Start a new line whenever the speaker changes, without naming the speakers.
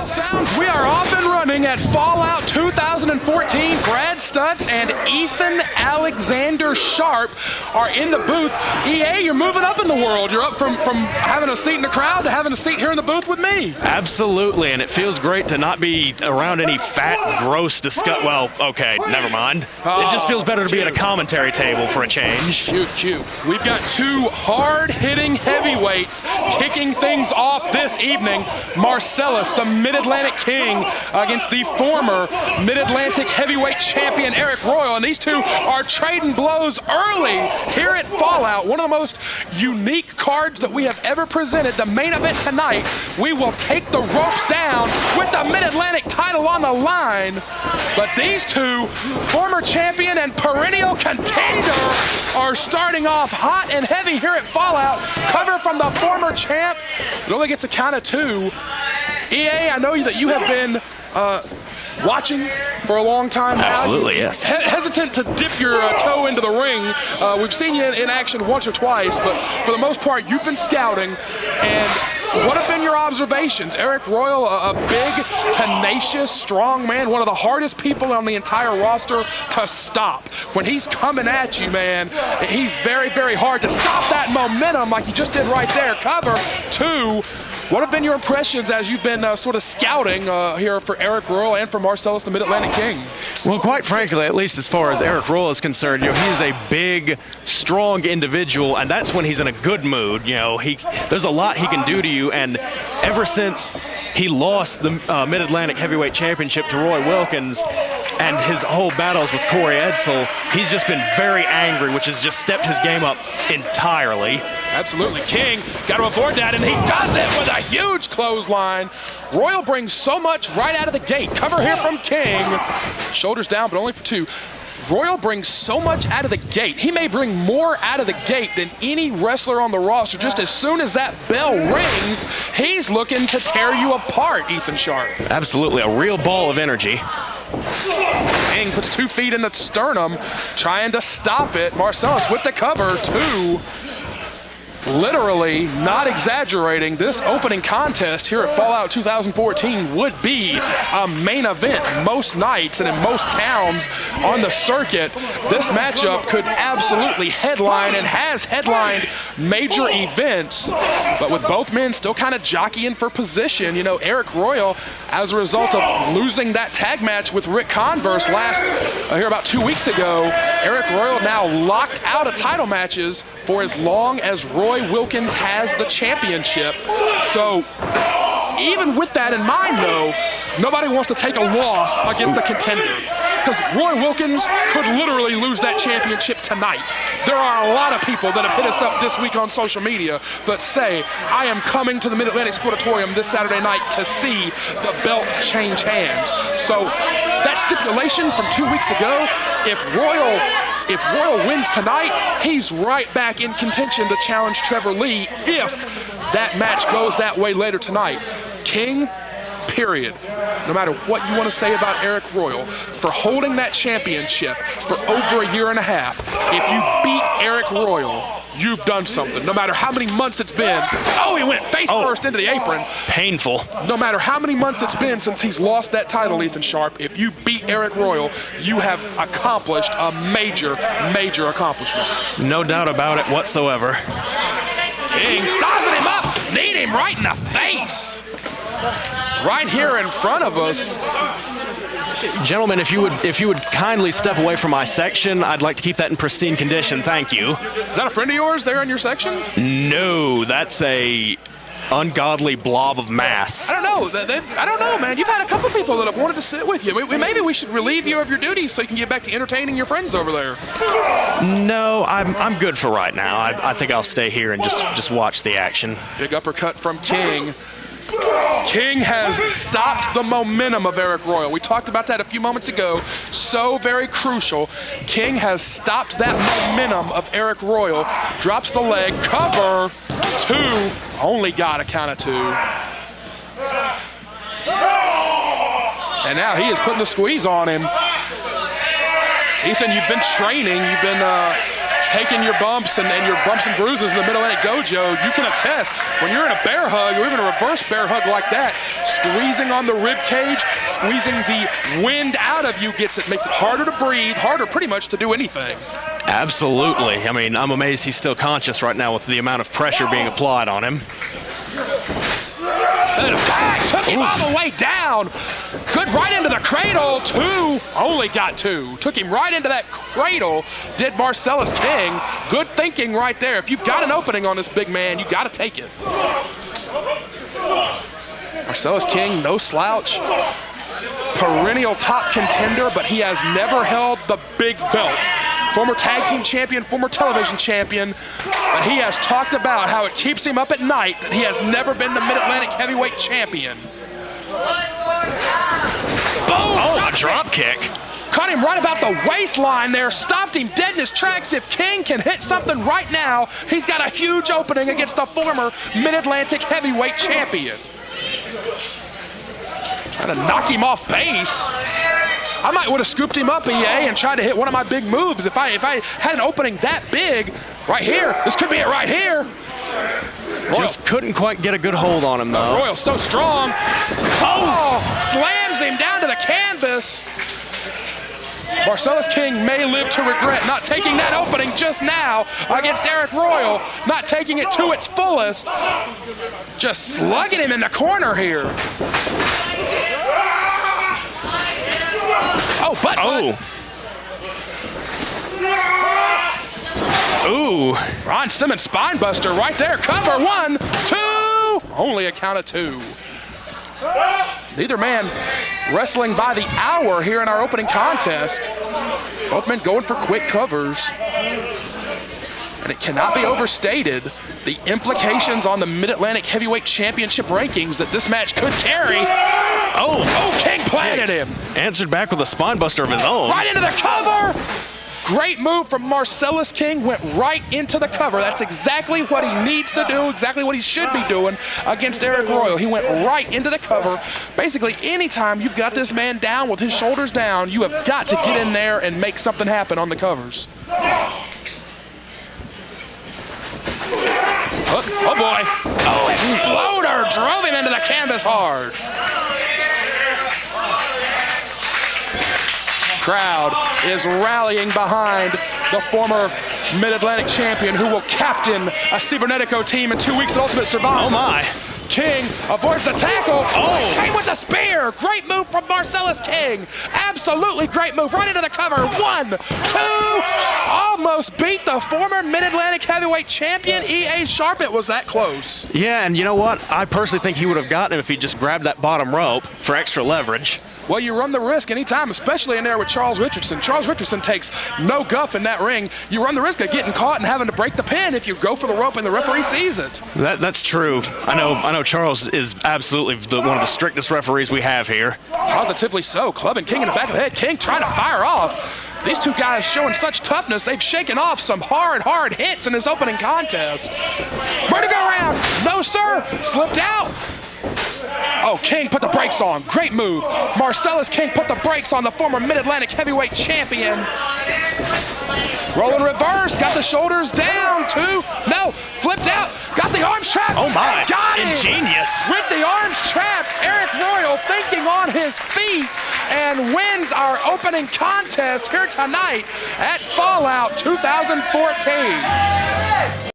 Sounds, we are off and running at Fallout 2014. Brad Stutts and Ethan Alexander Sharp are in the booth. EA, you're moving up in the world. You're up from having a seat in the crowd to having a seat here in the booth with me.
Absolutely, and it feels great to not be around any fat, gross, well, okay, never mind. It just feels better to be at a commentary table for a change.
Cute. We've got two hard-hitting heavyweights kicking things off this evening. Marcellus, the Mid-Atlantic King, against the former Mid-Atlantic heavyweight champion Arik Royal, and these two are trading blows early here at Fallout. One of the most unique cards that we have ever presented. The main event tonight, we will take the ropes down with the Mid-Atlantic title on the line. But these two, former champion and perennial contender, are starting off hot and heavy here at Fallout. Cover from the former champ. It only gets a count of two. EA, I know that you have been watching for a long time now.
Absolutely, yes.
Hesitant to dip your toe into the ring. We've seen you in action once or twice, but for the most part, you've been scouting. And what have been your observations? Arik Royal, a big, tenacious, strong man, one of the hardest people on the entire roster to stop. When he's coming at you, man, he's very, very hard to stop that momentum like you just did right there. Cover two. What have been your impressions as you've been sort of scouting here for Arik Royal and for Marcellus, the Mid-Atlantic King?
Well, quite frankly, at least as far as Arik Royal is concerned, he's a big, strong individual, and that's when he's in a good mood. There's a lot he can do to you, and ever since he lost the Mid-Atlantic Heavyweight Championship to Roy Wilkins and his whole battles with Corey Edsel, he's just been very angry, which has just stepped his game up entirely.
Absolutely. King got to avoid that, and he does it with a huge clothesline. Royal brings so much right out of the gate. Cover here from King. Shoulders down, but only for two. Royal brings so much out of the gate. He may bring more out of the gate than any wrestler on the roster. Just as soon as that bell rings, he's looking to tear you apart, Ethan Sharp.
Absolutely, a real ball of energy.
King puts 2 feet in the sternum, trying to stop it. Marcellus with the cover, two. Literally, not exaggerating, this opening contest here at Fallout 2014 would be a main event most nights and in most towns on the circuit. This matchup could absolutely headline and has headlined major events, but with both men still kind of jockeying for position. Arik Royal, as a result of losing that tag match with Ric Converse here about 2 weeks ago, Arik Royal now locked out of title matches for as long as Roy Wilkins has the championship. So even with that in mind, though, nobody wants to take a loss against a contender, because Roy Wilkins could literally lose that championship tonight. There are a lot of people that have hit us up this week on social media that say, I am coming to the Mid-Atlantic Sportatorium this Saturday night to see the belt change hands. So that stipulation from 2 weeks ago, if Royal wins tonight, he's right back in contention to challenge Trevor Lee if that match goes that way later tonight. King, period. No matter what you want to say about Arik Royal, for holding that championship for over a year and a half, if you beat Arik Royal, you've done something. No matter how many months it's been. Oh, he went face first into the apron.
Painful.
No matter how many months it's been since he's lost that title, Ethan Sharp, if you beat Arik Royal, you have accomplished a major, major accomplishment.
No doubt about it whatsoever.
King sizing him up, kneed him right in the face. Right here in front of us.
Gentlemen, if you would kindly step away from my section, I'd like to keep that in pristine condition. Thank you.
Is that a friend of yours there in your section?
No, that's a ungodly blob of mass.
I don't know, man. You've had a couple people that have wanted to sit with you. Maybe we should relieve you of your duties so you can get back to entertaining your friends over there.
No, I'm good for right now. I think I'll stay here and just watch the action.
Big uppercut from King. King has stopped the momentum of Arik Royal. We talked about that a few moments ago. So very crucial. King has stopped that momentum of Arik Royal. Drops the leg. Cover. Two. Only got a count of two. And now he is putting the squeeze on him. Ethan, you've been training. You've been taken your bumps and your bumps and bruises in the Mid-Atlantic Dojo, you can attest when you're in a bear hug or even a reverse bear hug like that, squeezing on the rib cage, squeezing the wind out of you makes it harder to breathe, harder pretty much to do anything.
Absolutely. I mean, I'm amazed he's still conscious right now with the amount of pressure being applied on him.
And back, took him all the way down. Good right into the cradle, only got two. Took him right into that cradle, did Marcellus King. Good thinking right there. If you've got an opening on this big man, you gotta take it. Marcellus King, no slouch. Perennial top contender, but he has never held the big belt. Former tag team champion, former television champion, but he has talked about how it keeps him up at night that he has never been the Mid-Atlantic heavyweight champion. Boom!
Oh, a drop kick.
Caught him right about the waistline there, stopped him dead in his tracks. If King can hit something right now, he's got a huge opening against the former Mid-Atlantic heavyweight champion. Trying to knock him off base. I might would have scooped him up, EA, and tried to hit one of my big moves. If I had an opening that big right here, this could be it right here.
Just couldn't quite get a good hold on him, though.
Royal so strong. Oh, slams him down to the canvas. Marcellus King may live to regret not taking that opening just now against Arik Royal, not taking it to its fullest. Just slugging him in the corner here. Oh, but.
Ooh.
Ron Simmons spinebuster right there. Cover 1, 2. Only a count of 2. Neither man wrestling by the hour here in our opening contest. Both men going for quick covers. And it cannot be overstated the implications on the Mid-Atlantic Heavyweight Championship rankings that this match could carry. Oh, King planted him.
Answered back with a spinebuster of his own.
Right into the cover. Great move from Marcellus King, went right into the cover. That's exactly what he needs to do, exactly what he should be doing against Arik Royal. He went right into the cover. Basically, anytime you've got this man down with his shoulders down, you have got to get in there and make something happen on the covers. Oh boy. Oh, floater drove him into the canvas hard. Crowd is rallying behind the former Mid-Atlantic champion who will captain a Cybernetico team in 2 weeks at Ultimate Survival.
Oh my.
King avoids the tackle.
Oh!
King with the spear. Great move from Marcellus King. Absolutely great move. Right into the cover. 1, 2. Almost beat the former Mid-Atlantic heavyweight champion, E.A. Sharp. It was that close.
Yeah, and you know what? I personally think he would have gotten him if he just grabbed that bottom rope for extra leverage.
Well, you run the risk anytime, especially in there with Charles Richardson. Charles Richardson takes no guff in that ring. You run the risk of getting caught and having to break the pin if you go for the rope and the referee sees it.
That's true. I know Charles is absolutely one of the strictest referees we have here.
Positively so. Clubbing King in the back of the head. King trying to fire off. These two guys showing such toughness. They've shaken off some hard hits in this opening contest. Where'd it go around? No, sir. Slipped out. Oh, King put the brakes on. Great move. Marcellus King put the brakes on the former Mid-Atlantic heavyweight champion. Rolling reverse. Got the shoulders down. 2. No. Flipped out. Got the arms trapped.
Oh, my.
Got it.
Ingenious.
With the arms trapped, Arik Royal thinking on his feet and wins our opening contest here tonight at Fallout 2014.